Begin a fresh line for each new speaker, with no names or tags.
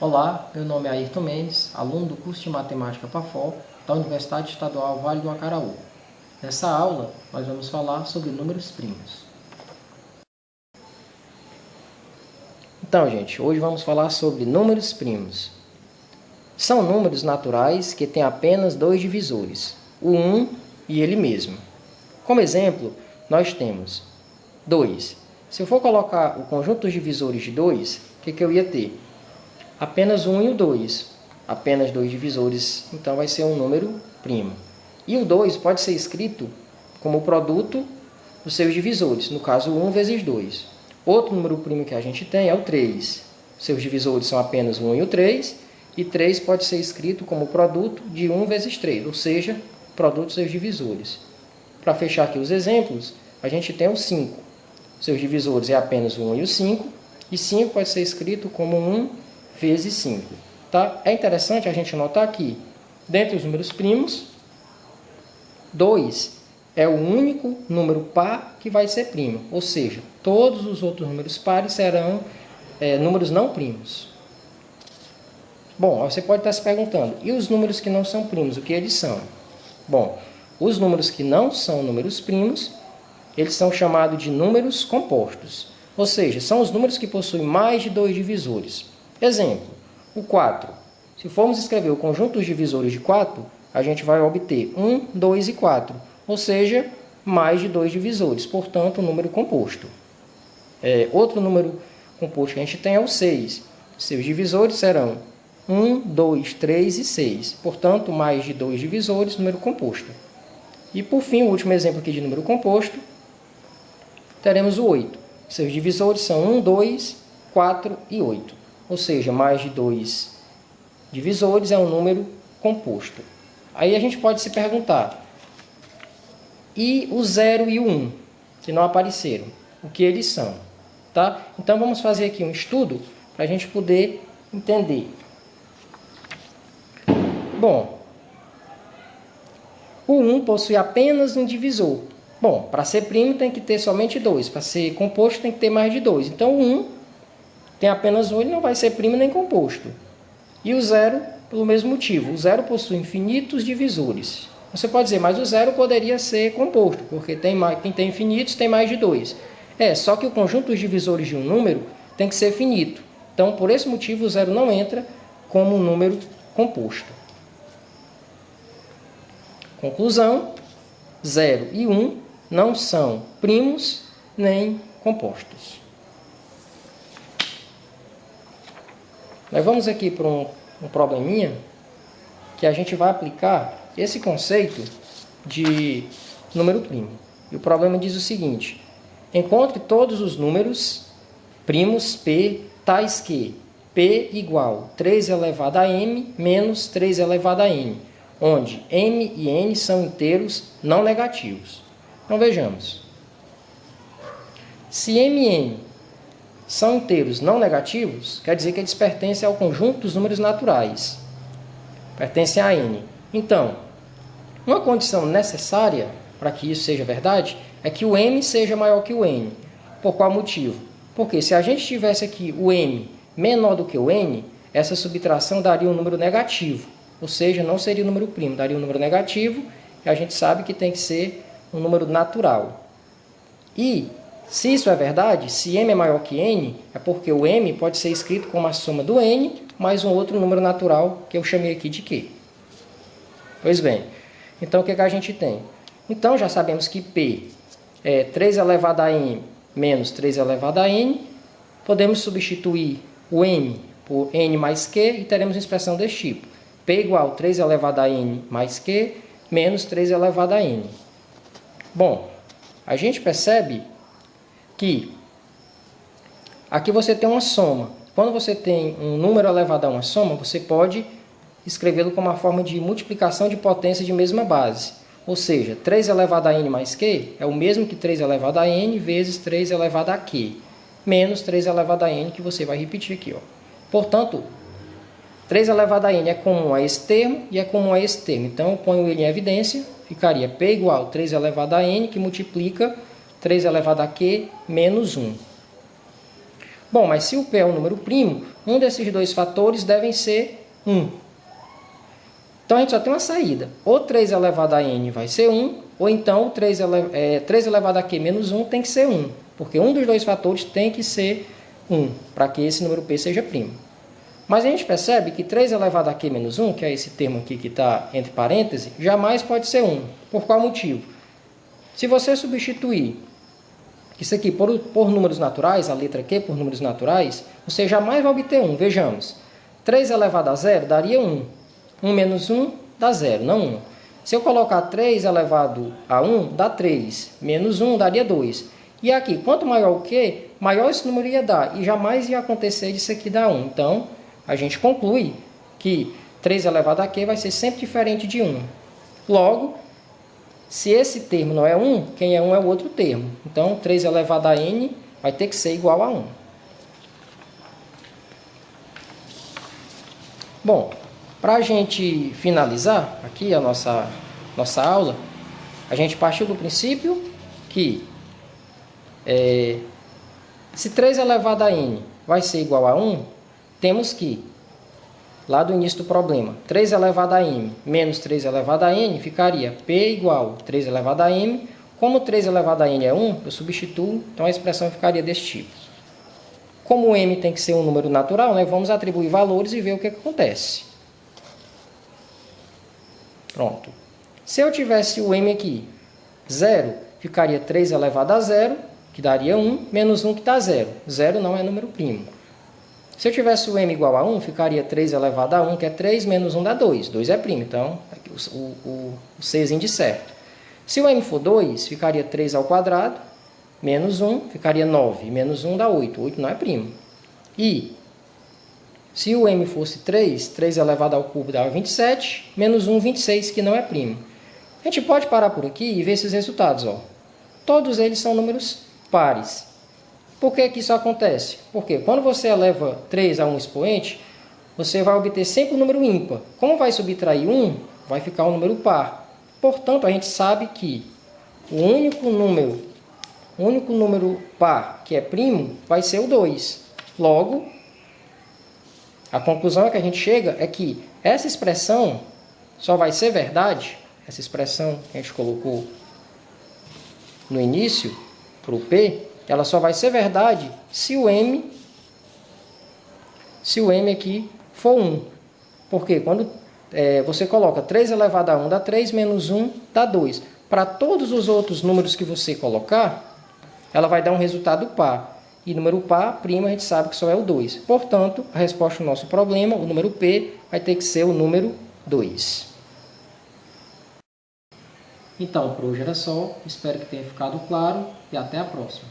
Olá, meu nome é Ayrton Mendes, aluno do curso de Matemática PAFOL da Universidade Estadual Vale do Acaraú. Nessa aula, nós vamos falar sobre números primos. Então, gente, hoje vamos falar sobre números primos. São números naturais que têm apenas dois divisores, o 1 e ele mesmo. Como exemplo, nós temos 2. Se eu for colocar o conjunto dos divisores de 2, o que eu ia ter? Apenas 1 e o 2. Apenas dois divisores, então vai ser um número primo. E o 2 pode ser escrito como o produto dos seus divisores, no caso 1 vezes 2. Outro número primo que a gente tem é o 3. Seus divisores são apenas 1 e o 3, e 3 pode ser escrito como o produto de 1 vezes 3, ou seja, produto dos seus divisores. Para fechar aqui os exemplos, a gente tem o 5. Seus divisores é apenas o 1 e o 5, e 5 pode ser escrito como 1 vezes 5. Tá? É interessante a gente notar que, dentre os números primos, 2 é o único número par que vai ser primo, ou seja, todos os outros números pares serão números não primos. Bom, você pode estar se perguntando, e os números que não são primos, o que eles são? Bom, os números que não são números primos, eles são chamados de números compostos, ou seja, são os números que possuem mais de dois divisores. Exemplo, o 4. Se formos escrever o conjunto dos divisores de 4, a gente vai obter 1, 2 e 4, ou seja, mais de dois divisores, portanto, um número composto. Outro número composto que a gente tem é o 6. Seus divisores serão 1, 2, 3 e 6, portanto, mais de dois divisores, número composto. E, por fim, o último exemplo aqui de número composto, teremos o 8. Seus divisores são 1, 2, 4 e 8. Ou seja, mais de dois divisores é um número composto. Aí a gente pode se perguntar, e o 0 e o 1, que não apareceram, o que eles são? Tá? Então vamos fazer aqui um estudo para a gente poder entender. Bom, o 1 possui apenas um divisor. Bom, para ser primo tem que ter somente 2, para ser composto tem que ter mais de 2. Então o 1 tem apenas 1, ele não vai ser primo nem composto. E o 0, pelo mesmo motivo, o 0 possui infinitos divisores. Você pode dizer, mas o 0 poderia ser composto, porque quem tem infinitos tem mais de 2. Só que o conjunto dos divisores de um número tem que ser finito. Então, por esse motivo, o 0 não entra como um número composto. Conclusão, 0 e 1 não são primos nem compostos. Nós vamos aqui para um probleminha que a gente vai aplicar esse conceito de número primo. E o problema diz o seguinte: encontre todos os números primos P tais que P igual 3 elevado a M menos 3 elevado a N, onde M e N são inteiros não negativos. Então vejamos. Se M e N são inteiros não negativos, quer dizer que eles pertencem ao conjunto dos números naturais. Pertencem a N. Então, uma condição necessária para que isso seja verdade é que o M seja maior que o N. Por qual motivo? Porque se a gente tivesse aqui o M menor do que o N, essa subtração daria um número negativo. Ou seja, não seria um número primo, daria um número negativo, e a gente sabe que tem que ser um número natural. E se isso é verdade, se M é maior que N, é porque o M pode ser escrito como a soma do N mais um outro número natural que eu chamei aqui de Q. Pois bem, então o que a gente tem? Então já sabemos que P é 3 elevado a M menos 3 elevado a N. Podemos substituir o M por N mais Q e teremos uma expressão desse tipo. P igual 3 elevado a N mais Q menos 3 elevado a N. Bom, a gente percebe que aqui você tem uma soma. Quando você tem um número elevado a uma soma, você pode escrevê-lo como uma forma de multiplicação de potência de mesma base. Ou seja, 3 elevado a N mais Q é o mesmo que 3 elevado a N vezes 3 elevado a Q, menos 3 elevado a N, que você vai repetir aqui. Portanto, 3 elevado a N é comum a esse termo e é comum a esse termo. Então, eu ponho ele em evidência, ficaria P igual a 3 elevado a N, que multiplica 3 elevado a Q menos 1. Bom, mas se o P é um número primo, um desses dois fatores devem ser 1. Então, a gente só tem uma saída. Ou 3 elevado a n vai ser 1, ou então 3 elevado a q menos 1 tem que ser 1. Porque um dos dois fatores tem que ser 1, para que esse número P seja primo. Mas a gente percebe que 3 elevado a q menos 1, que é esse termo aqui que está entre parênteses, jamais pode ser 1. Por qual motivo? Se você substituir isso aqui por números naturais, a letra Q por números naturais, você jamais vai obter 1. Vejamos, 3 elevado a 0 daria 1. 1 menos 1 dá 0, não 1. Se eu colocar 3 elevado a 1, dá 3. Menos 1 daria 2. E aqui, quanto maior o Q, maior esse número ia dar. E jamais ia acontecer disso aqui dar 1. Então, a gente conclui que 3 elevado a Q vai ser sempre diferente de 1. Logo, se esse termo não é 1, quem é 1 é o outro termo. Então, 3 elevado a n vai ter que ser igual a 1. Bom, para a gente finalizar aqui a nossa aula, a gente partiu do princípio que se 3 elevado a n vai ser igual a 1, temos que, lá do início do problema, 3 elevado a m menos 3 elevado a n ficaria P igual a 3 elevado a m. Como 3 elevado a n é 1, eu substituo, então a expressão ficaria desse tipo. Como m tem que ser um número natural, né, vamos atribuir valores e ver o que acontece. Pronto. Se eu tivesse o m aqui, 0, ficaria 3 elevado a 0, que daria 1, menos 1 que dá 0. 0 não é número primo. Se eu tivesse o m igual a 1, ficaria 3 elevado a 1, que é 3, menos 1 dá 2. 2 é primo, então o Czinho de certo. Se o m for 2, ficaria 3 ao quadrado, menos 1, ficaria 9. Menos 1 dá 8. 8 não é primo. E se o m fosse 3, 3 elevado ao cubo dá 27, menos 1, 26, que não é primo. A gente pode parar por aqui e ver esses resultados. Ó. Todos eles são números pares. Por que isso acontece? Porque quando você eleva 3 a um expoente, você vai obter sempre um número ímpar. Como vai subtrair 1, vai ficar um número par. Portanto, a gente sabe que o único número par que é primo vai ser o 2. Logo, a conclusão que a gente chega é que essa expressão só vai ser verdade, essa expressão que a gente colocou no início, para o P, ela só vai ser verdade se o m aqui for 1. Porque quando você coloca 3 elevado a 1 dá 3, menos 1 dá 2. Para todos os outros números que você colocar, ela vai dar um resultado par. E número par, primo, a gente sabe que só é o 2. Portanto, a resposta ao nosso problema, o número P, vai ter que ser o número 2. Então, por hoje era só. Espero que tenha ficado claro e até a próxima.